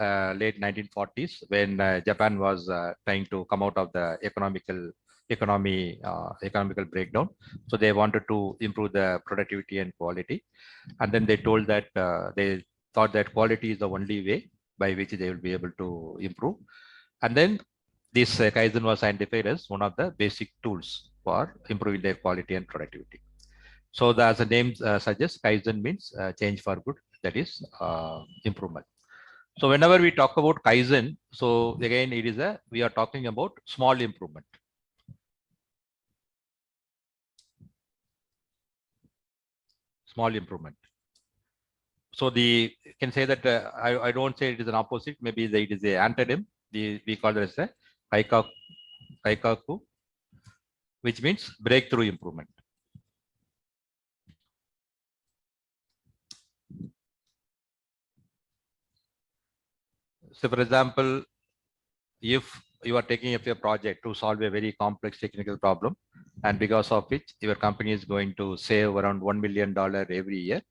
late 1940s when Japan was trying to come out of the economical breakdown. So they wanted to improve the productivity and quality. And then they told that they thought that quality is the only way by which they will be able to improve. And then this Kaizen was identified as one of the basic tools for improving their quality and productivity. So as the name suggests, Kaizen means change for good, that is improvement. So whenever we talk about Kaizen, so again, we are talking about small improvement. Small improvement. So you can say that I don't say it is an opposite. Maybe it is a antonym. We call it as a Kaikaku, which means breakthrough improvement. So for example, if you are taking up a project to solve a very complex technical problem, and because of which your company is going to save around $1 million every year,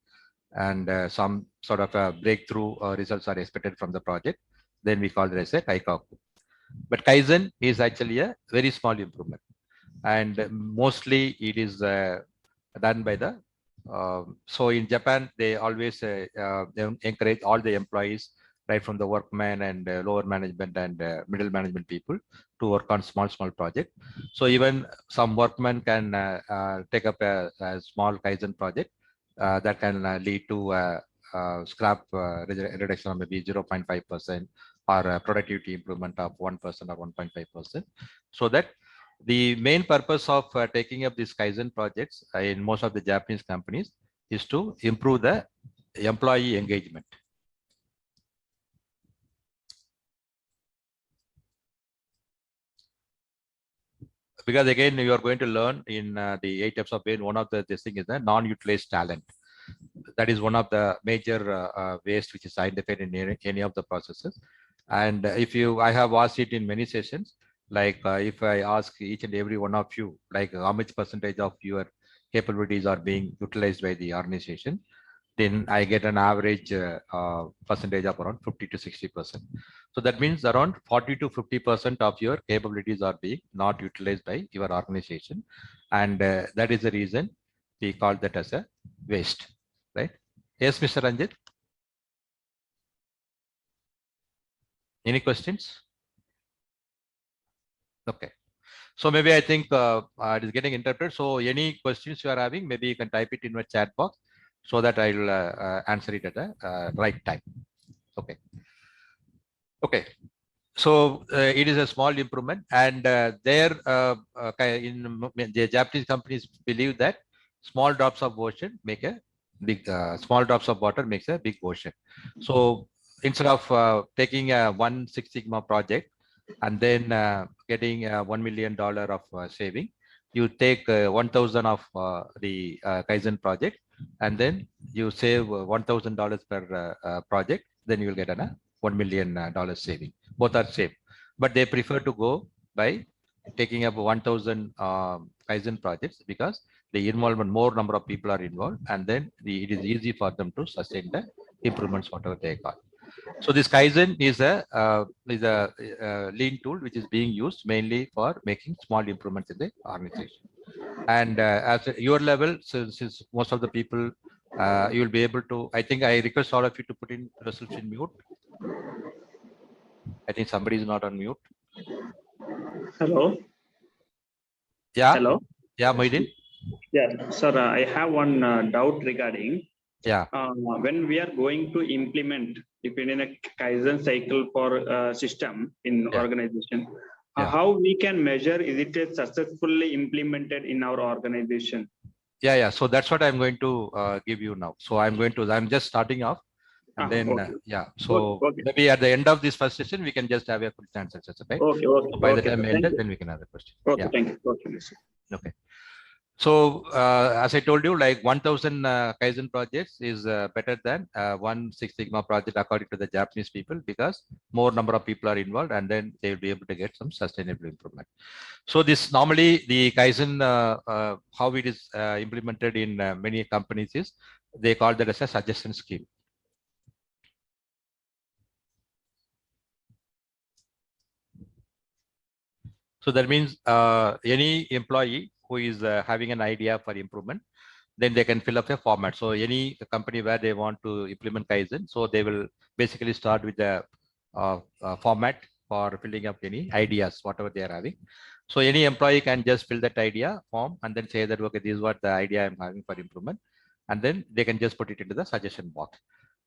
and some sort of a breakthrough results are expected from the project, then we call it as a Kaikaku. But Kaizen is actually a very small improvement, and mostly it is done by the so in Japan, they always they encourage all the employees, right from the workmen and lower management and middle management people, to work on small project. So even some workmen can take up a small Kaizen project that can lead to scrap reduction of maybe 0.5% or a productivity improvement of 1% or 1.5%. So that the main purpose of taking up these Kaizen projects in most of the Japanese companies is to improve the employee engagement. Because again, you are going to learn in the 8 steps of pain, one of this thing is the non-utilized talent. That is one of the major waste which is identified in any of the processes. And I have asked it in many sessions, like if I ask each and every one of you, like how much percentage of your capabilities are being utilized by the organization, then I get an average percentage of around 50 to 60%. So that means around 40 to 50% of your capabilities are being not utilized by your organization. And that is the reason we call that as a waste, right? Yes, Mr. Ranjit. Any questions? Okay. So maybe I think it is getting interpreted. So any questions you are having, maybe you can type it in the chat box so that I will answer it at the right time. Okay. Okay. So it is a small improvement, and in the Japanese companies believe that small drops of ocean make a big small drops of water makes a big ocean. So instead of taking a 1 Six Sigma project and then getting $1 million of saving, you take 1,000 of the Kaizen project, and then you save $1,000 per project. Then you will get a $1 million saving. Both are same, but they prefer to go by taking up 1,000 Kaizen projects because the involvement, more number of people are involved, and then it is easy for them to sustain the improvements, whatever they got. So this Kaizen is a lean tool which is being used mainly for making small improvements in the organization. And at your level, since most of the people, you will be able to, I think I request all of you to put in yourselves in mute. I think somebody is not on mute. Hello. Yeah. Hello. Yeah, Moidin. Yeah, sir. I have one doubt regarding. Yeah. When we are going to implement, depending on a Kaizen cycle for system in organization, how we can measure is it successfully implemented in our organization? Yeah. So that's what I'm going to give you now. So I'm just starting off. And then, so maybe at the end of this first session, we can just have a quick answer. Okay. So by the time we enter, then we can have a question. Okay, thank you. Okay. So as I told you, like 1,000 Kaizen projects is better than 1 Six Sigma project according to the Japanese people, because more number of people are involved, and then they will be able to get some sustainable improvement. So this normally the Kaizen, how it is implemented in many companies is they call that as a suggestion scheme. So that means any employee who is having an idea for improvement, then they can fill up a format. So any company where they want to implement Kaizen, so they will basically start with the format for filling up any ideas, whatever they are having. So any employee can just fill that idea form and then say that, okay, this is what the idea I'm having for improvement. And then they can just put it into the suggestion box.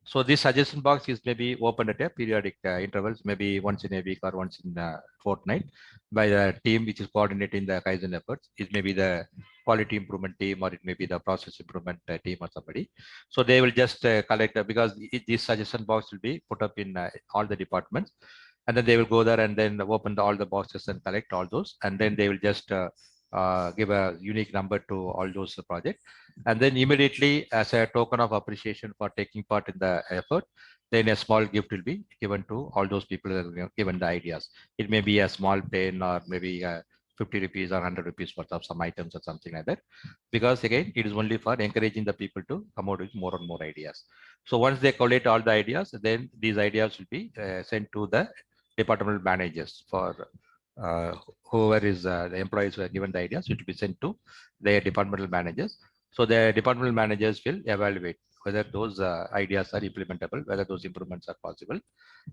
So this suggestion box is maybe opened at a periodic intervals, maybe once in a week or once in a fortnight by the team which is coordinating the Kaizen efforts. It may be the quality improvement team or it may be the process improvement team or somebody. So they will just collect because this suggestion box will be put up in all the departments, and then they will go there and then open all the boxes and collect all those, and then they will just give a unique number to all those projects. And then immediately, as a token of appreciation for taking part in the effort, then a small gift will be given to all those people that have given the ideas. It may be a small pen or maybe 50 rupees or 100 rupees worth of some items or something like that. Because again, it is only for encouraging the people to come out with more and more ideas. So once they collate all the ideas, then these ideas will be sent to the departmental managers for whoever is the employees who are given the ideas, it will be sent to their departmental managers. So the departmental managers will evaluate whether those ideas are implementable, whether those improvements are possible.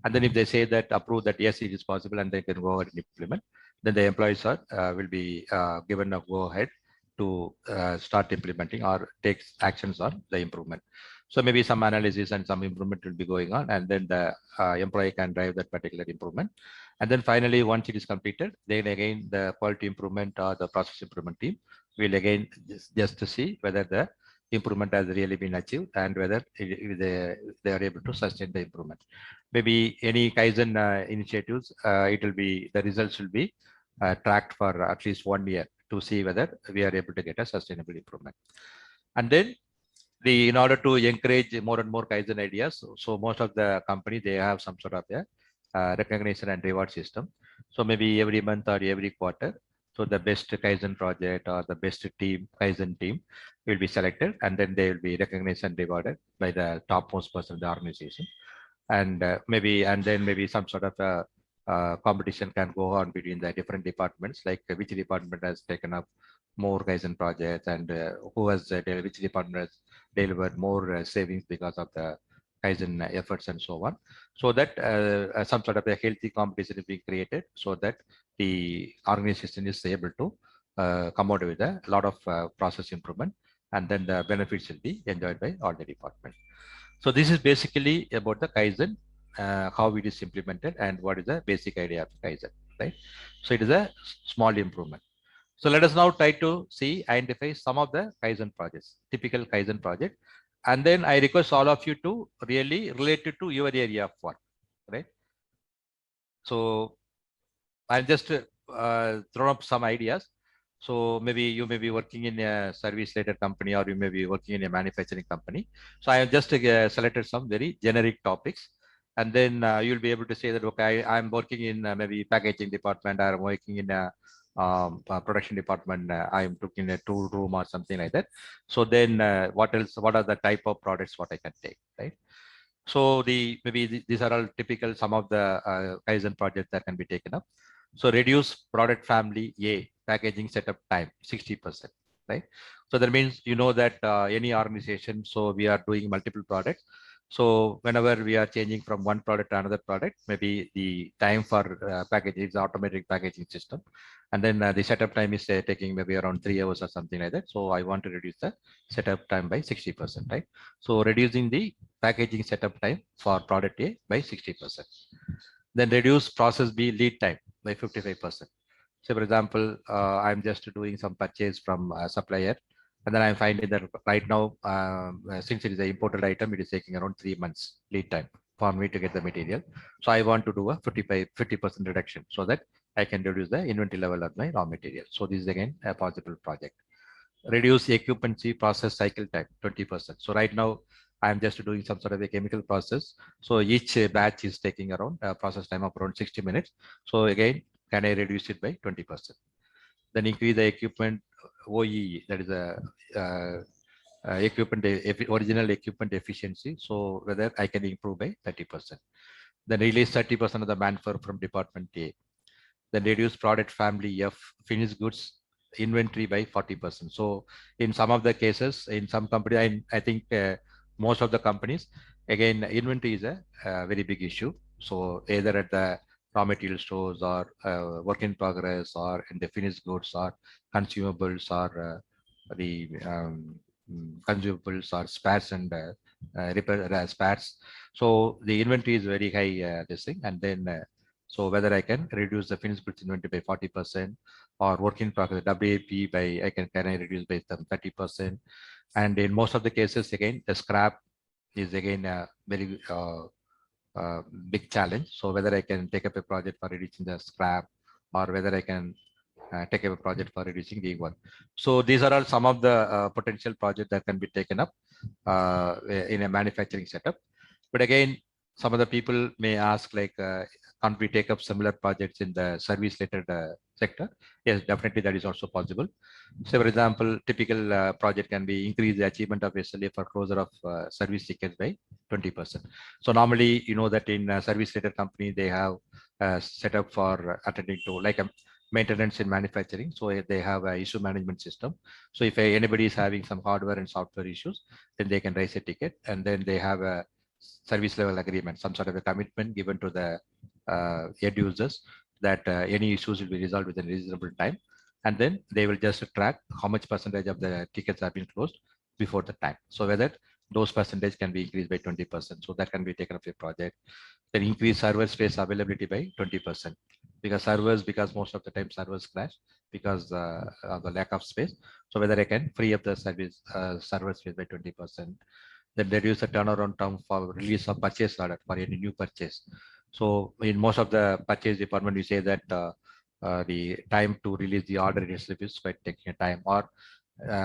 And then if they say that approve that yes, it is possible and they can go ahead and implement, then the employees are will be given a go ahead to start implementing or take actions on the improvement. So maybe some analysis and some improvement will be going on, and then the employee can drive that particular improvement. And then finally, once it is completed, then again the quality improvement or the process improvement team will again just to see whether the improvement has really been achieved and whether they are able to sustain the improvement. Maybe any Kaizen initiatives, it will be the results will be tracked for at least 1 year to see whether we are able to get a sustainable improvement. And then in order to encourage more and more Kaizen ideas, so most of the company, they have some sort of a recognition and reward system. So maybe every month or every quarter, so the best Kaizen project or the best team, Kaizen team will be selected, and then they will be recognized and rewarded by the topmost person in the organization. And then maybe some sort of a competition can go on between the different departments, like which department has taken up more Kaizen projects and who has which department has delivered more savings because of the Kaizen efforts and so on. So that some sort of a healthy competition is being created so that the organization is able to come out with a lot of process improvement, and then the benefits will be enjoyed by all the departments. So this is basically about the Kaizen, how it is implemented and what is the basic idea of Kaizen, right? So it is a small improvement. So let us now try to see, identify some of the Kaizen projects, typical Kaizen project. And then I request all of you to really relate it to your area of work, right? So I'll just throw up some ideas. So maybe you may be working in a service related company or you may be working in a manufacturing company. So I have just selected some very generic topics. And then you'll be able to say that, okay, I'm working in maybe packaging department, or I'm working in a production department. I'm looking at a tool room or something like that. So then what else, what are the type of products what I can take, right? So these are all typical, some of the Kaizen projects that can be taken up. So reduce product family A packaging setup time 60%, right? So that means you know that any organization, so we are doing multiple products. So whenever we are changing from one product to another product, maybe the time for packaging is automatic packaging system, and then the setup time is taking maybe around 3 hours or something like that. So I want to reduce the setup time by 60%, right? So reducing the packaging setup time for product A by 60%. Then reduce process B lead time by 55%. So for example, I'm just doing some purchase from a supplier, and then I'm finding that right now, since it is an imported item, it is taking around 3 months lead time for me to get the material. So I want to do a 50% reduction so that I can reduce the inventory level of my raw material. So this is again a possible project. Reduce occupancy process cycle time 20%. So right now I'm just doing some sort of a chemical process. So each batch is taking around a process time of around 60 minutes. So again, can I reduce it by 20%? Then increase the equipment OEE, that is a original equipment efficiency. So whether I can improve by 30%. Then release 30% of the manpower from department A. then reduce product family F, finished goods inventory by 40%. So in some of the cases, in some company, I think most of the companies, again, inventory is a very big issue. So either at the raw material stores or work in progress or in the finished goods or consumables or the consumables or spares and repair spares. So the inventory is very high this thing, and then so whether I can reduce the finished goods inventory by 40% or work in progress WAP by can I reduce by 30%. And in most of the cases, again, the scrap is again a very big challenge. So whether I can take up a project for reducing the scrap or whether I can take up a project for reducing the one. So these are all some of the potential projects that can be taken up in a manufacturing setup. But again, some of the people may ask like, can't we take up similar projects in the service related sector? Yes, definitely that is also possible. So for example, typical project can be increase the achievement of SLA for closure of service tickets by 20%. So normally, you know that in a service related company, they have set up for attending to like a maintenance in manufacturing. So they have a issue management system. So if anybody is having some hardware and software issues, then they can raise a ticket, and then they have a service level agreement, some sort of a commitment given to the end users that any issues will be resolved within a reasonable time. And then they will just track how much percentage of the tickets have been closed before the time. So whether those percentage can be increased by 20%. So that can be taken up a project. Then increase server space availability by 20%. Because most of the time servers crash because of the lack of space. So whether I can free up the server space by 20%. Then reduce the turnaround time for release of purchase order for any new purchase. So in most of the purchase department, we say that the time to release the order is quite taking a time, or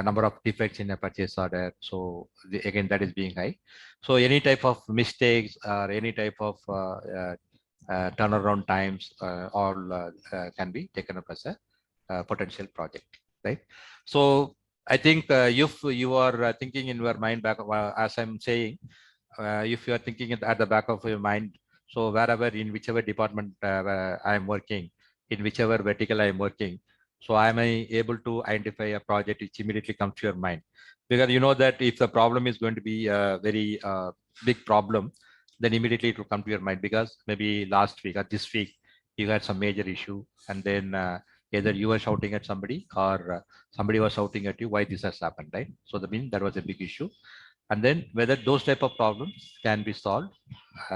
number of defects in a purchase order. So again, that is being high. So any type of mistakes or any type of turnaround times all can be taken up as a potential project, right? So I think if you are thinking in your mind back, as I'm saying, if you are thinking at the back of your mind, so wherever in whichever department I am working, in whichever vertical I am working, so am I able to identify a project which immediately comes to your mind? Because you know that if the problem is going to be a very big problem, then immediately it will come to your mind, because maybe last week or this week you had some major issue, and then either you were shouting at somebody or somebody was shouting at you why this has happened, right? So that means that was a big issue. And then whether those type of problems can be solved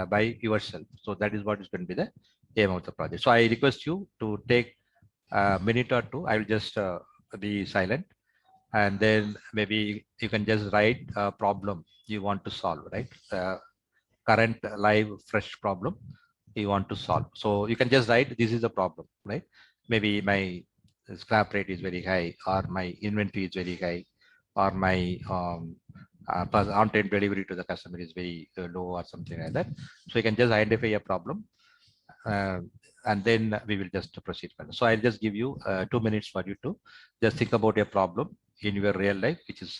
by yourself. So that is what is going to be the aim of the project. So I request you to take a minute or two. I will just be silent, and then maybe you can just write a problem you want to solve, right? Current live fresh problem you want to solve. So you can just write, this is the problem, right? Maybe my scrap rate is very high, or my inventory is very high, or my on-time delivery to the customer is very low, or something like that. So you can just identify a problem, uh, and then we will just proceed further. So I'll just give you 2 minutes for you to just think about a problem in your real life, which is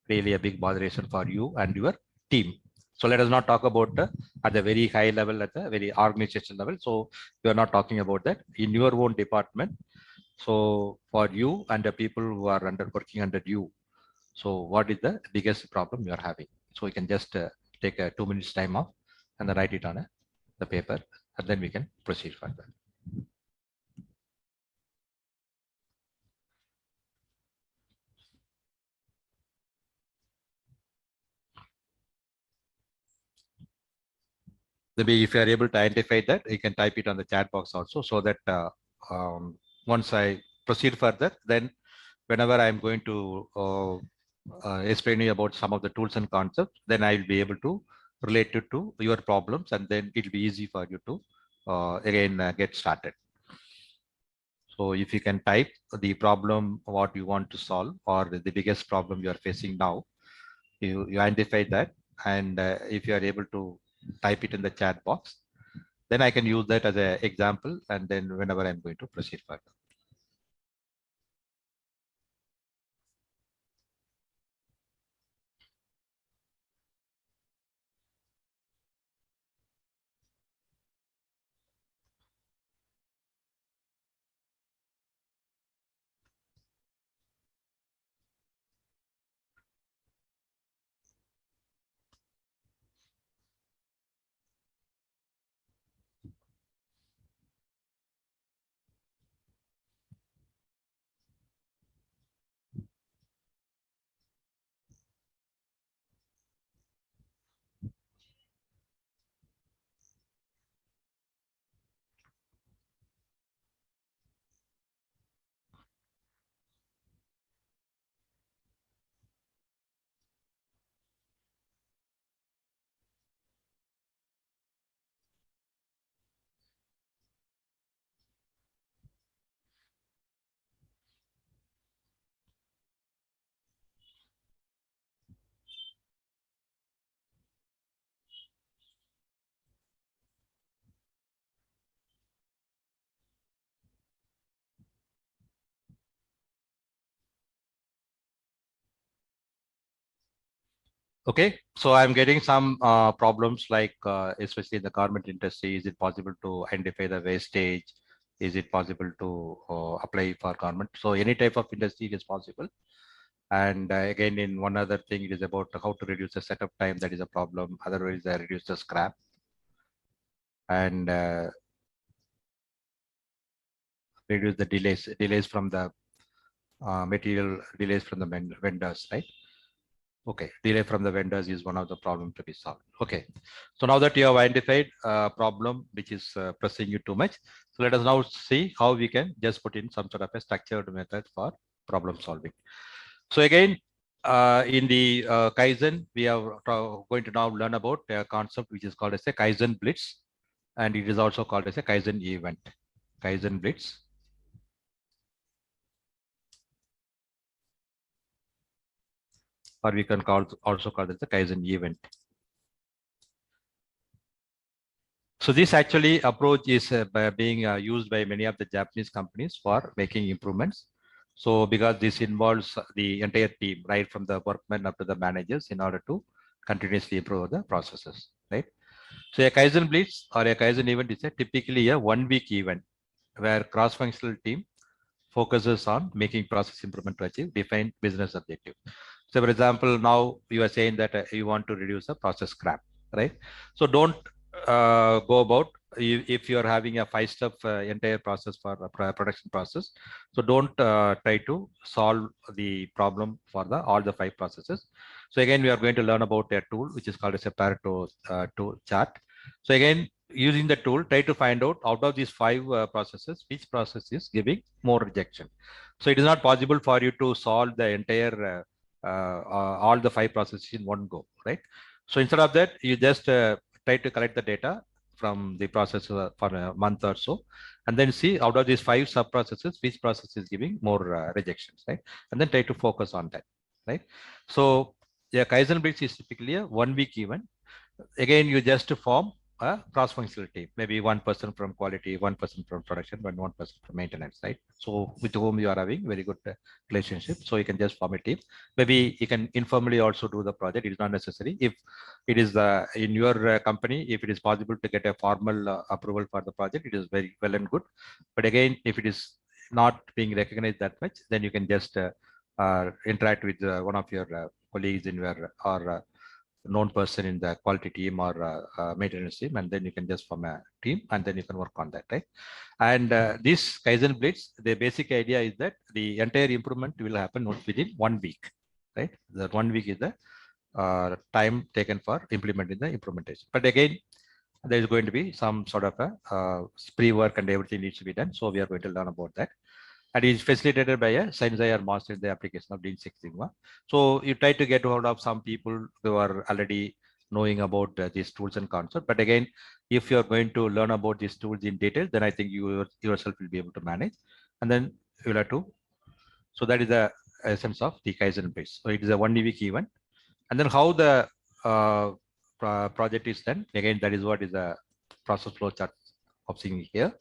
really a big botheration for you and your team. So let us not talk about at the very high level, at the very organizational level. So we are not talking about that in your own department. So for you and the people who are working under you, so what is the biggest problem you are having? So you can just take a 2 minutes time off and then write it on the paper, and then we can proceed further. Maybe if you are able to identify that, you can type it on the chat box also, so that once I proceed further, then whenever I'm going to explain you about some of the tools and concepts, then I will be able to relate it to your problems, and then it'll be easy for you to again get started. So if you can type the problem, what you want to solve, or the biggest problem you are facing now, you identify that. And if you are able to type it in the chat box, then I can use that as an example. And then whenever I'm going to proceed further. Okay, so I'm getting some problems like, especially in the garment industry, is it possible to identify the wastage? Is it possible to apply for garment? So any type of industry it is possible. And again, in one other thing, it is about how to reduce the setup time. That is a problem. Otherwise, reduce the scrap and reduce the delays from the material delays from the vendors, right? Okay, delay from the vendors is one of the problem to be solved. Okay, so now that you have identified a problem which is pressing you too much, so let us now see how we can just put in some sort of a structured method for problem solving. So again, in the Kaizen, we are going to now learn about a concept which is called as a Kaizen Blitz, and it is also called as a Kaizen event. Kaizen Blitz. Or we can also call it the Kaizen event. So this actually approach is being used by many of the Japanese companies for making improvements. So because this involves the entire team, right from the workmen up to the managers, in order to continuously improve the processes, right? So a Kaizen Blitz or a Kaizen event is typically a 1 week event where cross-functional team focuses on making process improvement to achieve defined business objective. So for example, now you are saying that you want to reduce the process scrap, right? So don't go about, if you are having a 5-step entire process for a production process. So don't try to solve the problem for the all the 5 processes. So again, we are going to learn about a tool which is called as a Pareto tool chart. So again, using the tool, try to find out of these 5 processes, which process is giving more rejection. So it is not possible for you to solve the entire all the 5 processes in one go, right? So instead of that, you just try to collect the data from the process for a month or so, and then see out of these 5 sub processes, which process is giving more rejections, right? And then try to focus on that, right? So yeah, Kaizen Blitz is typically a 1 week event. Again, you just form a cross-functional team, maybe one person from quality, one person from production, and one person from maintenance, right? So with whom you are having very good relationship. So you can just form a team. Maybe you can informally also do the project. It is not necessary. If it is in your company, if it is possible to get a formal approval for the project, it is very well and good. But again, if it is not being recognized that much, then you can just interact with one of your colleagues in your or known person in the quality team or maintenance team, and then you can just form a team and then you can work on that, right? And this Kaizen Blitz, the basic idea is that the entire improvement will happen within 1 week, right? That 1 week is the time taken for implementing the implementation. But again, there is going to be some sort of a pre-work and everything needs to be done. So we are going to learn about that. And it is facilitated by a Sensei or master in the application of Lean Six Sigma. So you try to get hold of some people who are already knowing about these tools and concepts. But again, if you're going to learn about these tools in detail, then I think you yourself will be able to manage. And then you'll have to. So that is the essence of the Kaizen base. So it is a 1 week event. And then how the project is done. Again, that is what is the process flow chart of seeing here.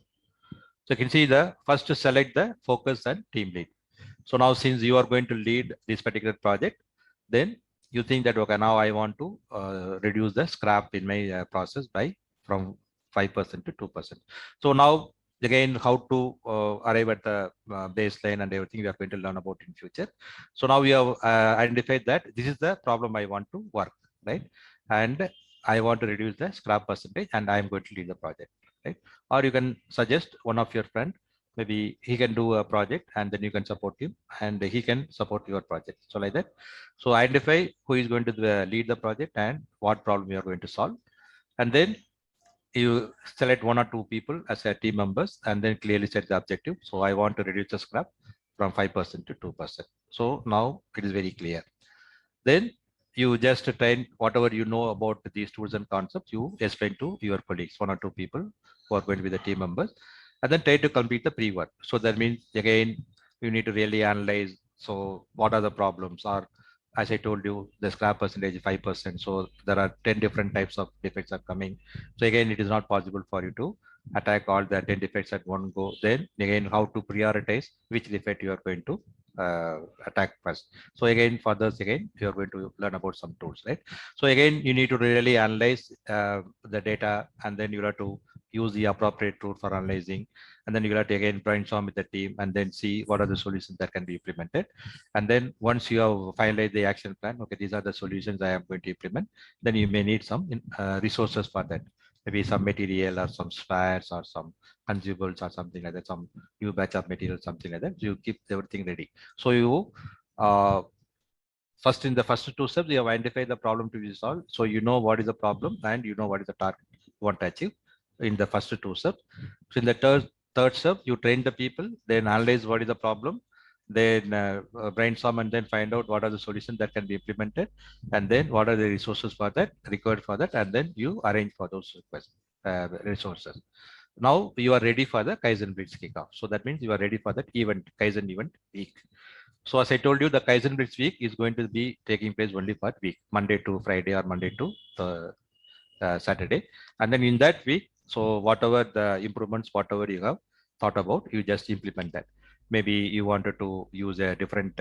So you can see the first to select the focus and team lead. So now since you are going to lead this particular project, then you think that, okay, now I want to reduce the scrap in my process by from 5% to 2%. So now again, how to arrive at the baseline and everything we are going to learn about in future. So now we have identified that this is the problem I want to work, right? And I want to reduce the scrap percentage and I'm going to lead the project, right? Or you can suggest one of your friend, maybe he can do a project and then you can support him and he can support your project. So like that. So identify who is going to lead the project and what problem you are going to solve. And then you select 1 or 2 people as a team members and then clearly set the objective. So I want to reduce the scrap from 5% to 2%. So now it is very clear. Then you just train whatever you know about these tools and concepts, you explain to your colleagues, 1 or 2 people who are going to be the team members, and then try to complete the pre-work. So that means, again, you need to really analyze. So what are the problems? Or as I told you, the scrap percentage is 5%. So there are 10 different types of defects are coming. So again, it is not possible for you to attack all the 10 defects at one go. Then again, how to prioritize which defect you are going to attack first. So again, for this, again, you're going to learn about some tools, right? So again, you need to really analyze the data, and then you have to use the appropriate tool for analyzing. And then you have to again brainstorm with the team and then see what are the solutions that can be implemented. And then once you have finalized the action plan, okay, these are the solutions I am going to implement, then you may need some resources for that. Maybe some material or some spares or some consumables or something like that, some new batch of material, something like that. You keep everything ready. So you first in the first two steps, you have identified the problem to be solved. So you know what is the problem and you know what is the target you want to achieve in the first two steps. So in the third step, you train the people, then analyze what is the problem, then brainstorm and then find out what are the solutions that can be implemented, and then what are the resources for that required for that, and then you arrange for those requests, resources. Now you are ready for the Kaizen Blitz kickoff. So that means you are ready for that event, Kaizen event week. So as I told you, the Kaizen Blitz week is going to be taking place only for week, Monday to Friday or Monday to Saturday. And then in that week, so whatever the improvements, whatever you have thought about, you just implement that. Maybe you wanted to use a different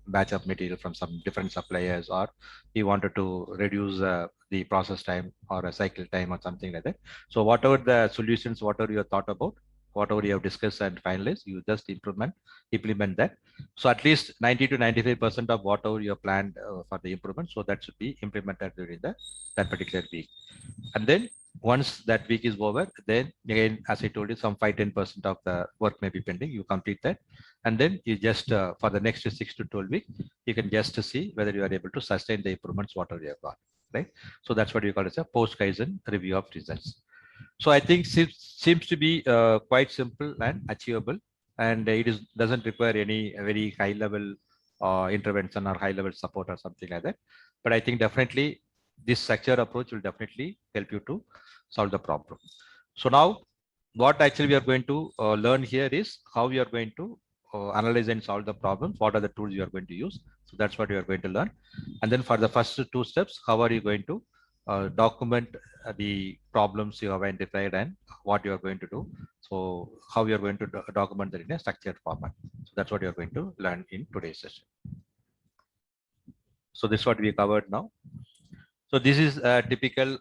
batch of material from some different suppliers, or you wanted to reduce the process time or a cycle time or something like that. So whatever the solutions, whatever you have thought about, whatever you have discussed and finalized, you just implement that. So at least 90 to 95% of whatever you have planned for the improvement, so that should be implemented during that particular week. And then once that week is over, then again, as I told you, some 5-10% of the work may be pending. You complete that, and then you just for the next 6 to 12 weeks, you can just see whether you are able to sustain the improvements whatever you have got. Right. So that's what you call as a post Kaizen review of results. So I think seems to be quite simple and achievable, and it is doesn't require any very high level intervention or high level support or something like that. But I think definitely this structured approach will definitely help you to solve the problem. So now what actually we are going to learn here is how we are going to analyze and solve the problems. What are the tools you are going to use? So that's what you are going to learn. And then for the first two steps, how are you going to document the problems you have identified and what you are going to do. So how you are going to document that in a structured format. So that's what you are going to learn in today's session. So this is what we covered now. So this is a typical,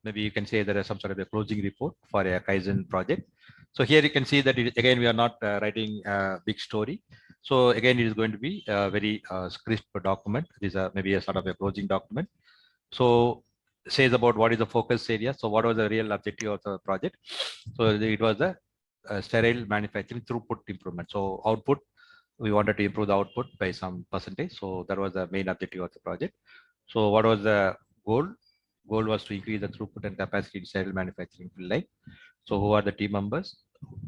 maybe you can say there is some sort of a closing report for a Kaizen project. So here you can see that again, we are not writing a big story. So again, it is going to be a very crisp document. This is maybe a sort of a closing document. So says about what is the focus area. So what was the real objective of the project? So it was the sterile manufacturing throughput improvement. So output, we wanted to improve the output by some percentage. So that was the main objective of the project. So what was the goal? Goal was to increase the throughput and capacity in sterile manufacturing field line. So who are the team members?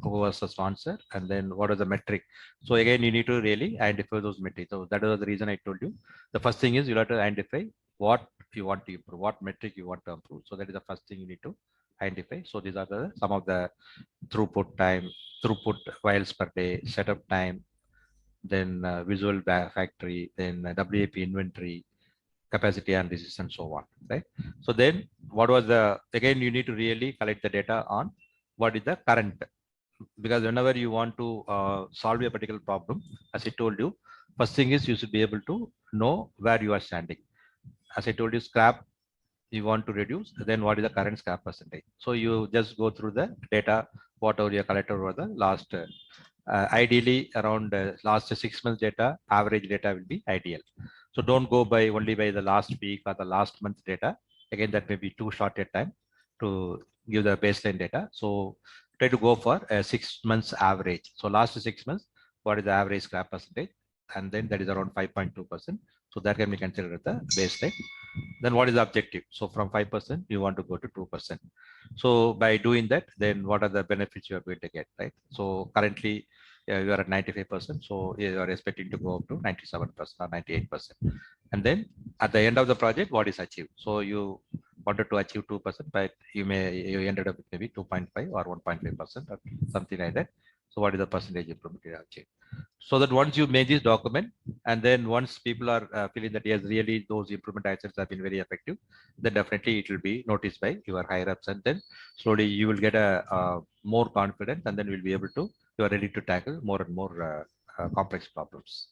Who was the sponsor? And then what is the metric? So again, you need to really identify those metrics. So that was the reason I told you. The first thing is you have to identify what you want to improve, what metric you want to improve. So that is the first thing you need to identify. So these are some of the throughput time, throughput files per day, setup time, then visual factory, then WAP inventory, capacity analysis, and so on, right? So then what was again, you need to really collect the data on what is the current, because whenever you want to solve a particular problem, as I told you, first thing is you should be able to know where you are standing. As I told you, scrap you want to reduce, then what is the current scrap percentage? So you just go through the data, whatever you collected over the last, ideally around last 6 months data, average data will be ideal. So don't go by only by the last week or the last month data. Again, that may be too short a time to give the baseline data. So try to go for a 6 months average. So last 6 months, what is the average scrap percentage? And then that is around 5.2%. So that can be considered the baseline. Then what is the objective? So from 5%, you want to go to 2%. So by doing that, then what are the benefits you are going to get, right? So currently you are at 95%. So you are expecting to go up to 97% or 98%. And then at the end of the project, what is achieved? So you wanted to achieve 2%, but you ended up with maybe 2.5 or 1.5% or something like that. So what is the percentage improvement you have achieved? So that once you make this document, and then once people are feeling that yes, really those improvement actions have been very effective, then definitely it will be noticed by your higher ups, and then slowly you will get a more confidence, and then we'll be able to, you are ready to tackle more and more complex problems.